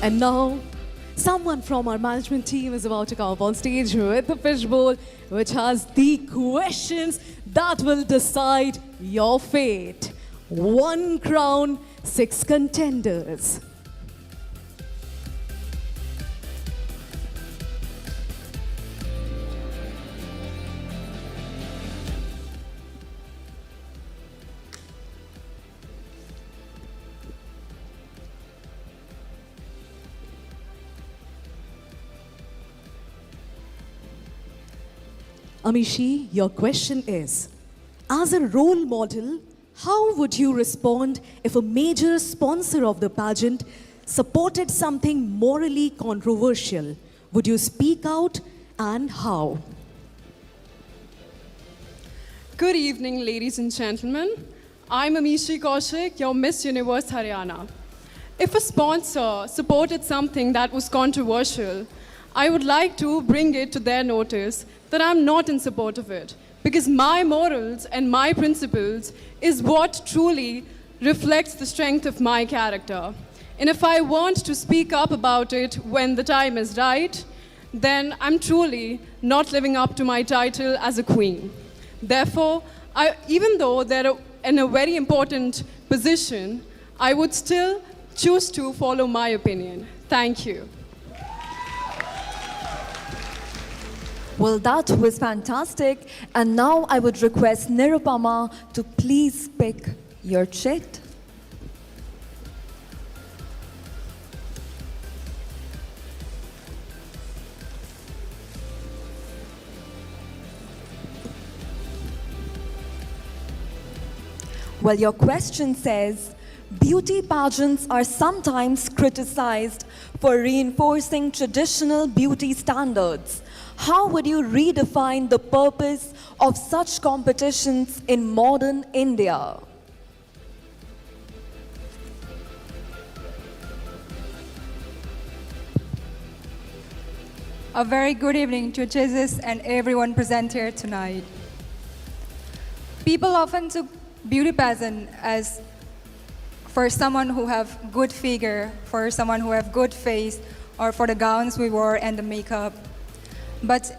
And now, someone from our management team is about to come up on stage with a fishbowl which has the questions that will decide your fate. One crown, 6 contenders. Amishi, your question is, as a role model, how would you respond if a major sponsor of the pageant supported something morally controversial? Would you speak out, and how? Good evening, ladies and gentlemen. I'm Amishi Kaushik, your Miss Universe Haryana. If a sponsor supported something that was controversial, I would like to bring it to their notice that I'm not in support of it, because my morals and my principles is what truly reflects the strength of my character. And if I want to speak up about it when the time is right, then I'm truly not living up to my title as a queen. Therefore, even though they're in a very important position, I would still choose to follow my opinion. Thank you. Well, that was fantastic. And now I would request Nirupama to please pick your chit. Well, your question says, beauty pageants are sometimes criticized for reinforcing traditional beauty standards. How would you redefine the purpose of such competitions in modern India? A very good evening to judges and everyone present here tonight. People often took beauty pageant as for someone who have good figure, for someone who have good face, or for the gowns we wore and the makeup. But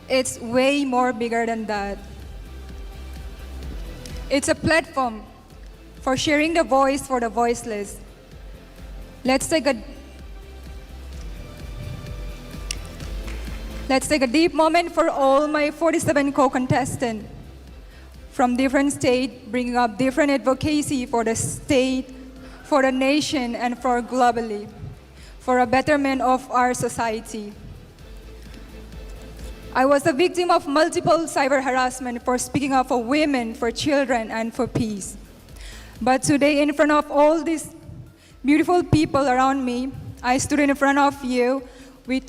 it's way more bigger than that. It's a platform for sharing the voice for the voiceless. Let's take a deep moment for all my 47 co-contestants from different states, bringing up different advocacy for the state, for the nation, and for globally, for a betterment of our society. I was a victim of multiple cyber harassment for speaking up for women, for children, and for peace. But today, in front of all these beautiful people around me, I stood in front of you with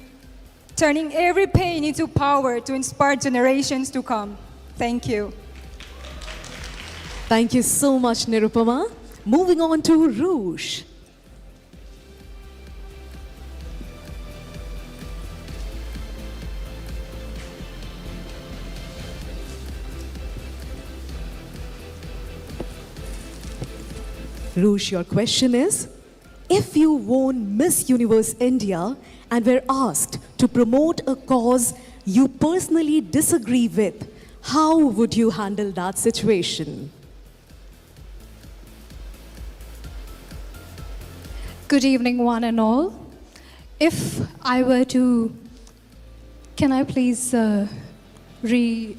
turning every pain into power to inspire generations to come. Thank you. Thank you so much, Nirupama. Moving on to Rouge. Rouge, your question is, if you won Miss Universe India and were asked to promote a cause you personally disagree with, how would you handle that situation? Good evening, one and all. If I were to, can I please I'll read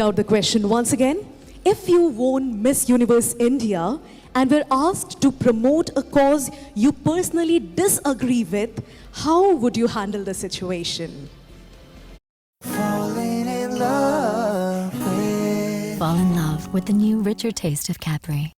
out the question once again. If you won Miss Universe India and were asked to promote a cause you personally disagree with, how would you handle the situation? Falling in love with. Fall in love with the new richer taste of Capri.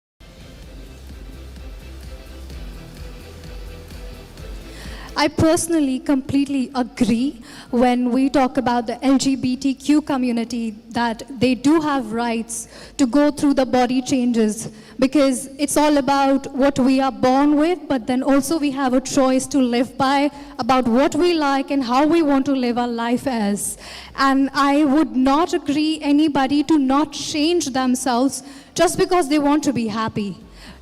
I personally completely agree when we talk about the LGBTQ community that they do have rights to go through the body changes, because it's all about what we are born with, but then also we have a choice to live by about what we like and how we want to live our life as. And I would not agree anybody to not change themselves just because they want to be happy.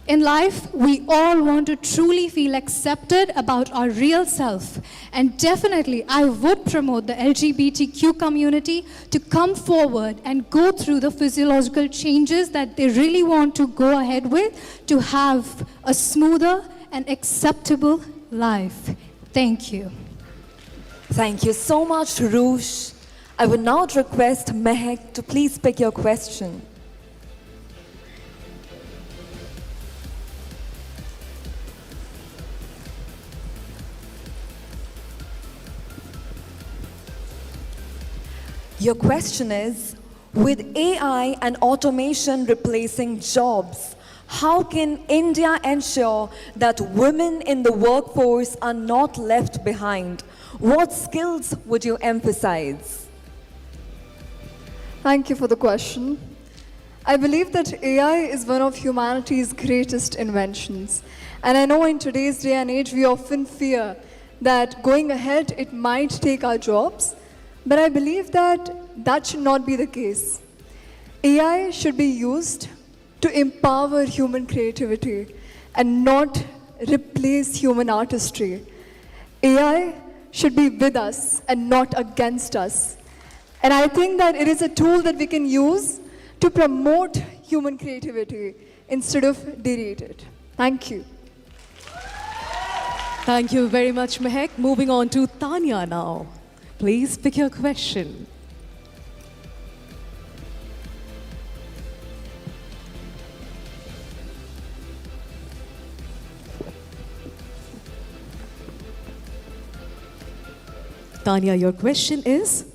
In life, we all want to truly feel accepted about our real self. And definitely, I would promote the LGBTQ community to come forward and go through the physiological changes that they really want to go ahead with to have a smoother and acceptable life. Thank you. Thank you so much, Roosh. I would now request Mehak to please pick your question. Your question is, with AI and automation replacing jobs, how can India ensure that women in the workforce are not left behind? What skills would you emphasize? Thank you for the question. I believe that AI is one of humanity's greatest inventions. And I know in today's day and age, we often fear that going ahead, it might take our jobs. But I believe that that should not be the case. AI should be used to empower human creativity and not replace human artistry. AI should be with us and not against us. And I think that it is a tool that we can use to promote human creativity instead of derate it. Thank you. Thank you very much, Mehak. Moving on to Tanya now. Please pick your question. Tanya, your question is,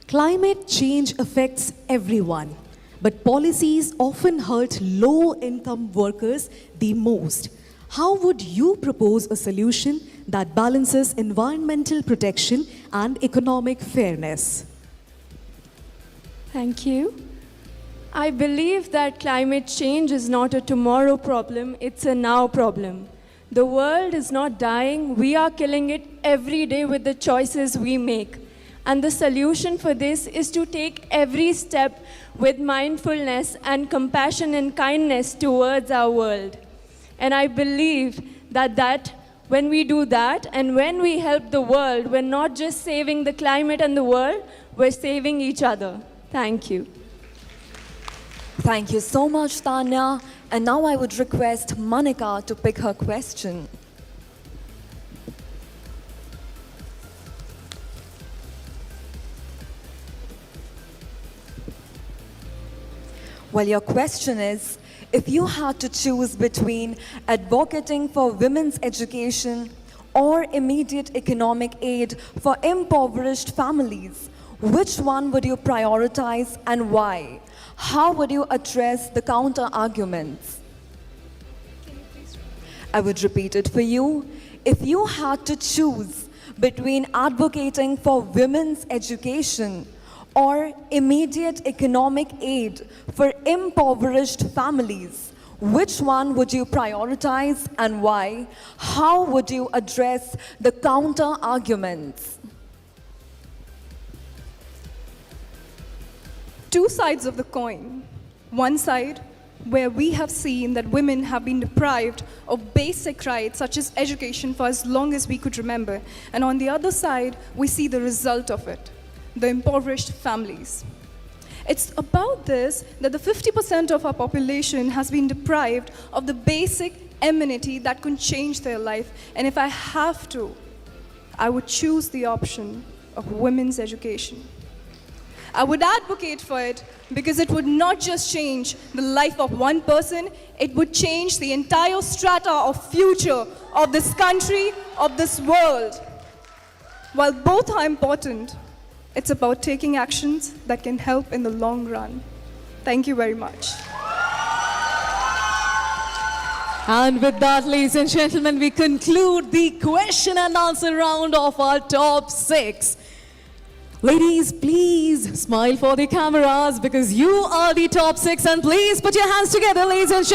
climate change affects everyone, but policies often hurt low-income workers the most. How would you propose a solution that balances environmental protection and economic fairness? Thank you. I believe that climate change is not a tomorrow problem, it's a now problem. The world is not dying, we are killing it every day with the choices we make. And the solution for this is to take every step with mindfulness and compassion and kindness towards our world. And I believe that when we do that and when we help the world, we're not just saving the climate and the world, we're saving each other. Thank you. Thank you so much, Tanya. And now I would request Monica to pick her question. Well, your question is, if you had to choose between advocating for women's education or immediate economic aid for impoverished families, which one would you prioritize and why? How would you address the counter-arguments? I would repeat it for you. If you had to choose between advocating for women's education or immediate economic aid for impoverished families, which one would you prioritize and why? How would you address the counter-arguments? Two sides of the coin. One side, where we have seen that women have been deprived of basic rights such as education for as long as we could remember. And on the other side, we see the result of it, the impoverished families. It's about this that the 50% of our population has been deprived of the basic amenity that could change their life. And if I have to, I would choose the option of women's education. I would advocate for it because it would not just change the life of one person, it would change the entire strata of future of this country, of this world. While both are important, it's about taking actions that can help in the long run. Thank you very much. And with that, ladies and gentlemen, we conclude the question and answer round of our top 6. Ladies, please smile for the cameras because you are the top 6, and please put your hands together, ladies and gentlemen.